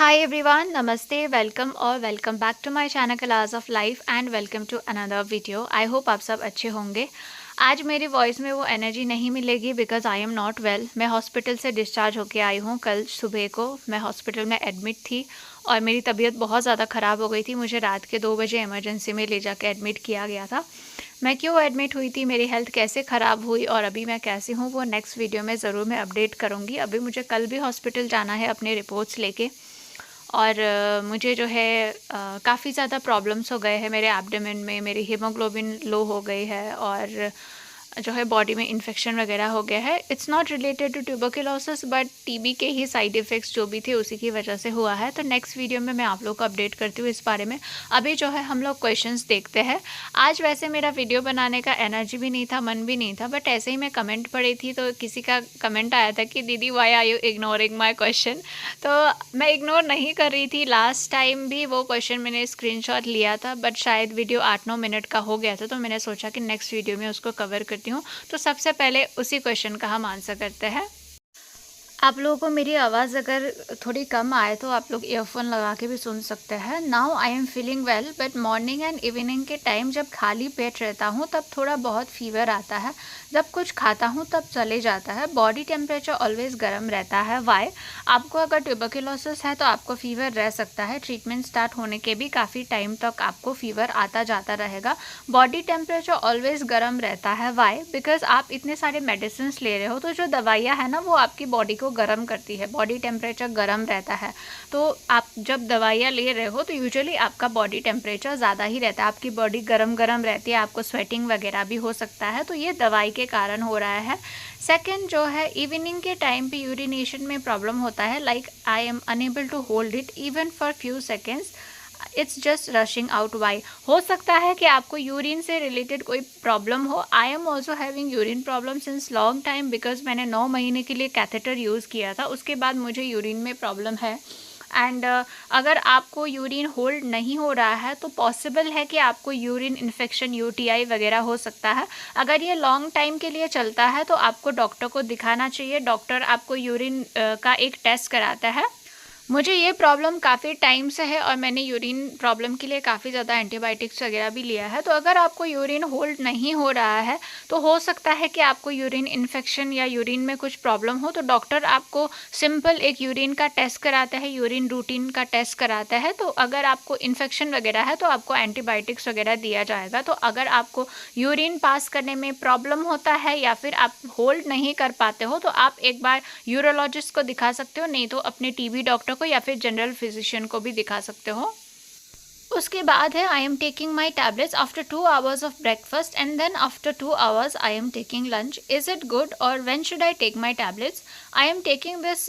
Hi everyone, Namaste, welcome और welcome back to my channel Colors of Life and welcome to another video. I hope आप सब अच्छे होंगे। आज मेरी वॉइस में वो एनर्जी नहीं मिलेगी because I am not well. मैं हॉस्पिटल से डिस्चार्ज होके आई हूँ। कल सुबह को मैं हॉस्पिटल में एडमिट थी और मेरी तबीयत बहुत ज़्यादा ख़राब हो गई थी। मुझे रात के 2 बजे इमरजेंसी में ले जाके एडमिट किया गया था। मैं क्यों एडमिट हुई थी, मेरी हेल्थ कैसे ख़राब हुई और अभी मैं कैसी हूँ, वो नेक्स्ट वीडियो में ज़रूर मैं अपडेट करूँगी। अभी मुझे कल भी हॉस्पिटल जाना है अपने रिपोर्ट्स लेके और मुझे जो है काफ़ी ज़्यादा प्रॉब्लम्स हो गए हैं मेरे एब्डोमेन में। मेरी हीमोग्लोबिन लो हो गई है और जो है बॉडी में इन्फेक्शन वगैरह हो गया है। It's not related to tuberculosis but TB के ही साइड इफ़ेक्ट्स जो भी थे उसी की वजह से हुआ है। तो नेक्स्ट वीडियो में मैं आप लोग को अपडेट करती हूँ इस बारे में। अभी जो है हम लोग क्वेश्चंस देखते हैं। आज वैसे मेरा वीडियो बनाने का एनर्जी भी नहीं था, मन भी नहीं था, बट ऐसे ही मैं कमेंट पढ़ी थी तो किसी का कमेंट आया था कि दीदी why are you ignoring my question. तो मैं इग्नोर नहीं कर रही थी। लास्ट टाइम भी वो क्वेश्चन मैंने स्क्रीनशॉट लिया था बट शायद वीडियो 8-9 मिनट का हो गया था, तो मैंने सोचा कि नेक्स्ट वीडियो में उसको कवर करती हूँ। तो सबसे पहले उसी क्वेश्चन का हम आंसर करते हैं। आप लोगों को मेरी आवाज़ अगर थोड़ी कम आए तो आप लोग ईयरफोन लगा के भी सुन सकते हैं। Now I am feeling well but morning and evening के टाइम जब खाली पेट रहता हूँ तब थोड़ा बहुत फीवर आता है। जब कुछ खाता हूँ तब चले जाता है। बॉडी टेम्परेचर ऑलवेज गर्म रहता है। वाई? आपको अगर ट्यूबरकुलोसिस है तो आपको फीवर रह सकता है। ट्रीटमेंट स्टार्ट होने के भी काफ़ी टाइम तक आपको फीवर आता जाता रहेगा। बॉडी टेम्परेचर ऑलवेज गर्म रहता है। वाई? बिकॉज आप इतने सारे मेडिसिन ले रहे हो तो जो दवाइयाँ हैं ना वो आपकी बॉडी को गर्म करती है। बॉडी टेम्परेचर गर्म रहता है तो आप जब दवाइयाँ ले रहे हो तो यूजुअली आपका बॉडी टेम्परेचर ज़्यादा ही रहता है। आपकी बॉडी गर्म रहती है, आपको स्वेटिंग वगैरह भी हो सकता है, तो ये दवाई के कारण हो रहा है। सेकंड जो है, इवनिंग के टाइम पे यूरिनेशन में प्रॉब्लम होता है। Like I am unable to hold it even for few seconds, it's just rushing out. Why? हो सकता है कि आपको यूरिन से रिलेटेड कोई प्रॉब्लम हो। I am also having urine problem since long time because मैंने 9 महीने के लिए कैथेटर यूज़ किया था, उसके बाद मुझे यूरिन में प्रॉब्लम है। एंड अगर आपको यूरिन होल्ड नहीं हो रहा है तो पॉसिबल है कि आपको यूरिन इन्फेक्शन यूटीआई वगैरह हो सकता है। अगर ये लॉन्ग टाइम के लिए चलता है तो आपको डॉक्टर को दिखाना चाहिए। डॉक्टर आपको यूरिन का एक टेस्ट कराता है। मुझे ये प्रॉब्लम काफ़ी टाइम से है और मैंने यूरिन प्रॉब्लम के लिए काफ़ी ज़्यादा एंटीबायोटिक्स वगैरह भी लिया है। तो अगर आपको यूरिन होल्ड नहीं हो रहा है तो हो सकता है कि आपको यूरिन इन्फेक्शन या यूरिन में कुछ प्रॉब्लम हो, तो डॉक्टर आपको सिंपल एक यूरिन का टेस्ट कराता है, यूरिन रूटीन का टेस्ट कराता है। तो अगर आपको इन्फेक्शन वगैरह है तो आपको एंटीबायोटिक्स वगैरह दिया जाएगा। तो अगर आपको यूरिन पास करने में प्रॉब्लम होता है या फिर आप होल्ड नहीं कर पाते हो तो आप एक बार यूरोलॉजिस्ट को दिखा सकते हो, नहीं तो अपने टीबी डॉक्टर को या फिर जनरल फिजिशियन को भी दिखा सकते हो। उसके बाद है I am taking my tablets after 2 hours of breakfast and then after 2 hours I am taking lunch. Is it good or when should I take my tablets? I am taking this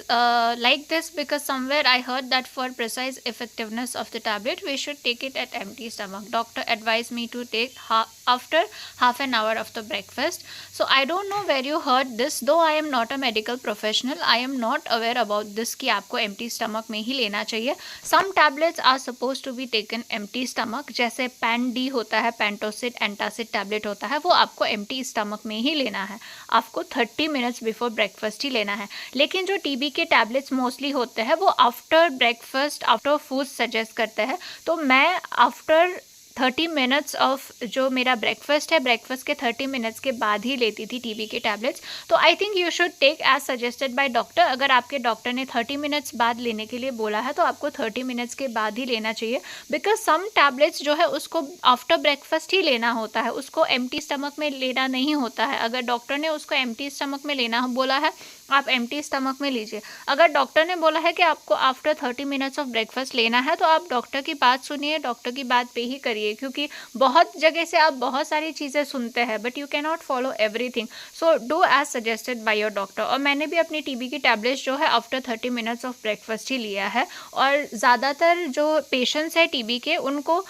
like this because somewhere I heard that for precise effectiveness of the tablet we should take it at empty stomach. Doctor advised me to take after half an hour of the breakfast. So I don't know where you heard this, though I am not a medical professional. I am not aware about this कि आपको empty stomach में ही लेना चाहिए। Some tablets are supposed to be taken empty stomach, जैसे pan D होता है, Pantocid antacid tablet होता है, वो आपको empty stomach में ही लेना है। आपको 30 मिनट्स बिफोर ब्रेकफास्ट ही लेना है। लेकिन जो टीबी के टैबलेट्स मोस्टली होते हैं वो after breakfast, after food suggest करते हैं। तो मैं आफ्टर 30 मिनट्स ऑफ जो मेरा ब्रेकफास्ट है, ब्रेकफास्ट के 30 मिनट्स के बाद ही लेती थी टीबी के टैबलेट्स। तो I think you should take as suggested by doctor. अगर आपके डॉक्टर ने 30 मिनट्स बाद लेने के लिए बोला है तो आपको 30 मिनट्स के बाद ही लेना चाहिए। बिकॉज सम टैबलेट्स जो है उसको आफ्टर ब्रेकफास्ट ही लेना होता है, उसको एम्प्टी स्टमक में लेना नहीं होता है। अगर डॉक्टर ने उसको एम्प्टी स्टमक में लेना बोला है आप एम्प्टी स्टमक में लीजिए। अगर डॉक्टर ने बोला है कि आपको आफ्टर 30 मिनट्स ऑफ ब्रेकफास्ट लेना है तो आप डॉक्टर की बात सुनिए, डॉक्टर की बात पे ही करिए, क्योंकि बहुत जगह से आप बहुत सारी चीज़ें सुनते हैं but you can not follow everything. So do as suggested by your doctor. और मैंने भी अपनी टीबी की टैबलेट्स जो है आफ्टर 30 मिनट्स ऑफ ब्रेकफास्ट ही लिया है। और ज़्यादातर जो पेशेंट्स है टीबी के, उनको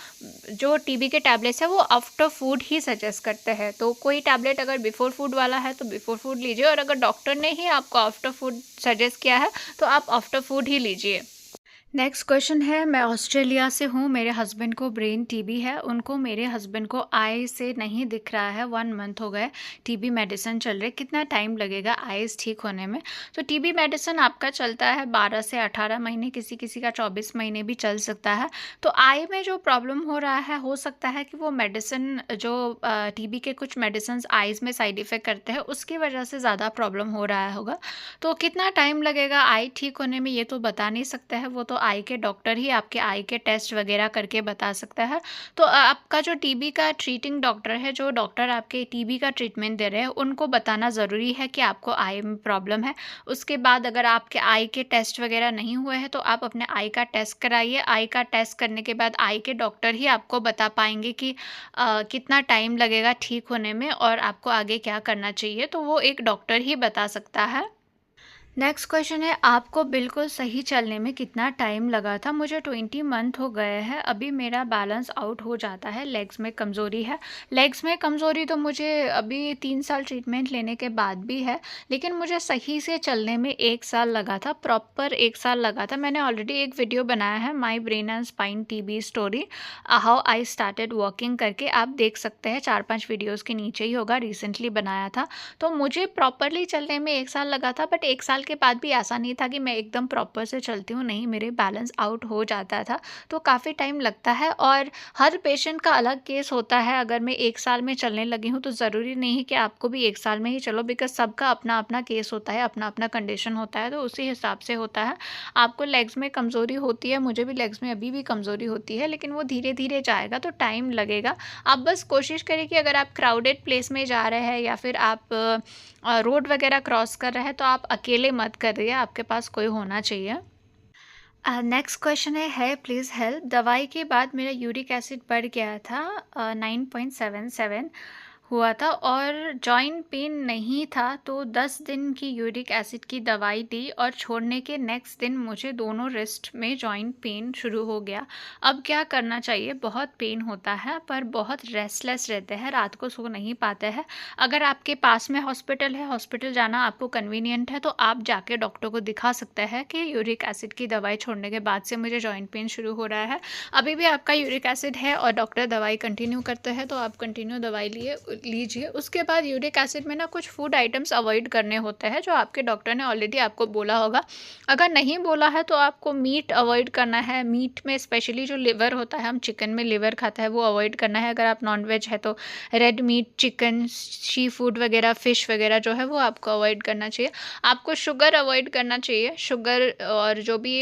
जो टीबी के टैबलेट्स है वो आफ्टर फूड ही सजेस्ट करते हैं। तो कोई टैबलेट अगर बिफोर फूड वाला है तो बिफोर फूड लीजिए, और अगर डॉक्टर ने ही आपको आफ्टर फूड सजेस्ट किया है तो आप आफ्टर फूड ही लीजिए। नेक्स्ट क्वेश्चन है, मैं ऑस्ट्रेलिया से हूँ, मेरे हस्बैंड को ब्रेन टीबी है, उनको मेरे हस्बैंड को आई से नहीं दिख रहा है, 1 मंथ हो गए, टीबी मेडिसिन चल रही है, कितना टाइम लगेगा आईज ठीक होने में? तो टीबी मेडिसिन आपका चलता है 12 से 18 महीने, किसी किसी का 24 महीने भी चल सकता है। तो आई में जो प्रॉब्लम हो रहा है, हो सकता है कि वो मेडिसिन जो टीबी के कुछ मेडिसिन आईज में साइड इफ़ेक्ट करते हैं, उसकी वजह से ज़्यादा प्रॉब्लम हो रहा होगा। तो कितना टाइम लगेगा आई ठीक होने में, ये तो बता नहीं सकते हैं, वो तो आई के डॉक्टर ही आपके आई के टेस्ट वगैरह करके बता सकता है। तो आपका जो टीबी का ट्रीटिंग डॉक्टर है, जो डॉक्टर आपके टीबी का ट्रीटमेंट दे रहे हैं, उनको बताना ज़रूरी है कि आपको आई में प्रॉब्लम है। उसके बाद अगर आपके आई के टेस्ट वगैरह नहीं हुए हैं, तो आप अपने आई का टेस्ट कराइए। आई का टेस्ट करने के बाद आई के डॉक्टर ही आपको बता पाएंगे कि कितना टाइम लगेगा ठीक होने में और आपको आगे क्या करना चाहिए, तो वो एक डॉक्टर ही बता सकता है। नेक्स्ट क्वेश्चन है, आपको बिल्कुल सही चलने में कितना टाइम लगा था? मुझे 20 मंथ हो गए हैं, अभी मेरा बैलेंस आउट हो जाता है, लेग्स में कमज़ोरी है। लेग्स में कमज़ोरी तो मुझे अभी 3 साल ट्रीटमेंट लेने के बाद भी है, लेकिन मुझे सही से चलने में 1 साल लगा था, प्रॉपर 1 साल लगा था। मैंने ऑलरेडी एक वीडियो बनाया है, my brain and spine TB story, how I started walking करके, आप देख सकते हैं, 4-5 वीडियोज़ के नीचे ही होगा, रिसेंटली बनाया था। तो मुझे प्रॉपरली चलने में 1 साल लगा था, बट 1 साल के बाद भी ऐसा नहीं था कि मैं एकदम प्रॉपर से चलती हूँ, नहीं, मेरे बैलेंस आउट हो जाता था। तो काफ़ी टाइम लगता है और हर पेशेंट का अलग केस होता है। अगर मैं 1 साल में चलने लगी हूँ तो ज़रूरी नहीं है कि आपको भी 1 साल में ही चलो, बिकॉज़ सबका अपना-अपना केस होता है, अपना-अपना कंडीशन होता है, तो उसी हिसाब से होता है। आपको लेग्स में कमज़ोरी होती है, मुझे भी लेग्स में अभी भी कमज़ोरी होती है, लेकिन वो धीरे-धीरे जाएगा, तो टाइम लगेगा। आप बस कोशिश करिए कि अगर आप क्राउडेड प्लेस में जा रहे हैं या फिर आप रोड वगैरह क्रॉस कर रहे हैं, तो आप अकेले मत करिए, आपके पास कोई होना चाहिए। नेक्स्ट क्वेश्चन है प्लीज़ हेल्प, दवाई के बाद मेरा यूरिक एसिड बढ़ गया था, 9.77 हुआ था और जॉइंट पेन नहीं था, तो 10 दिन की यूरिक एसिड की दवाई दी और छोड़ने के नेक्स्ट दिन मुझे दोनों रिस्ट में जॉइंट पेन शुरू हो गया। अब क्या करना चाहिए? बहुत पेन होता है, पर बहुत रेस्टलेस रहते हैं, रात को सो नहीं पाते हैं। अगर आपके पास में हॉस्पिटल है, हॉस्पिटल जाना आपको कन्वीनियंट है, तो आप जाके डॉक्टर को दिखा सकते हैं कि यूरिक एसिड की दवाई छोड़ने के बाद से मुझे जॉइंट पेन शुरू हो रहा है। अभी भी आपका यूरिक एसिड है और डॉक्टर दवाई कंटिन्यू करते हैं, तो आप कंटिन्यू दवाई लीजिए। उसके बाद यूरिक एसिड में ना कुछ फूड आइटम्स अवॉइड करने होते हैं, जो आपके डॉक्टर ने ऑलरेडी आपको बोला होगा। अगर नहीं बोला है तो आपको मीट अवॉइड करना है। मीट में स्पेशली जो लिवर होता है, हम चिकन में लिवर खाता है, वो अवॉइड करना है। अगर आप नॉन वेज है तो red meat, chicken, sea food वगैरह, फ़िश वगैरह जो है वो आपको अवॉइड करना चाहिए। आपको शुगर अवॉइड करना चाहिए। शुगर और जो भी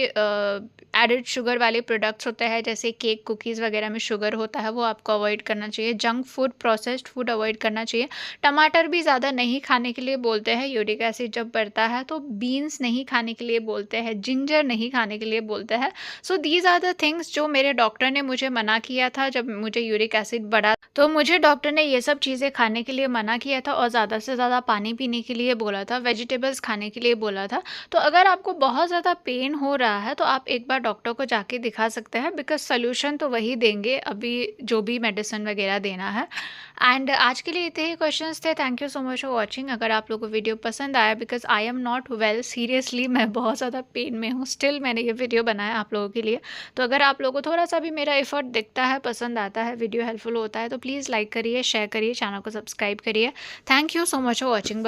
एडेड शुगर वाले प्रोडक्ट्स होते हैं, जैसे केक, कुकीज़ वगैरह में शुगर होता है, वो आपको अवॉइड करना चाहिए। Junk food, processed food avoid करना चाहिए। टमाटर भी ज़्यादा नहीं खाने के लिए बोलते हैं यूरिक एसिड जब बढ़ता है, तो बीन्स नहीं खाने के लिए बोलते हैं, जिंजर नहीं खाने के लिए बोलते हैं। So these are the things जो मेरे डॉक्टर ने मुझे मना किया था जब मुझे यूरिक एसिड बढ़ा, तो मुझे डॉक्टर ने ये सब चीज़ें खाने के लिए मना किया था और ज़्यादा से ज़्यादा पानी पीने के लिए बोला था, वेजिटेबल्स खाने के लिए बोला था। तो अगर आपको बहुत ज़्यादा पेन हो रहा है तो आप एक बार डॉक्टर को जाके दिखा सकते हैं, बिकॉज सोल्यूशन तो वही देंगे अभी, जो भी मेडिसिन वगैरह देना है। एंड आज के लिए इतने ही क्वेश्चंस थे। Thank you so much for watching. अगर आप लोगों को वीडियो पसंद आया, because I am not well, seriously मैं बहुत ज़्यादा पेन में हूँ, स्टिल मैंने ये वीडियो बनाया आप लोगों के लिए। तो अगर आप लोगों को थोड़ा सा भी मेरा एफर्ट दिखता है, पसंद आता है, वीडियो हेल्पफुल होता है, तो प्लीज़ लाइक करिए, शेयर करिए, चैनल को सब्सक्राइब करिए। Thank you so much for watching. Bye.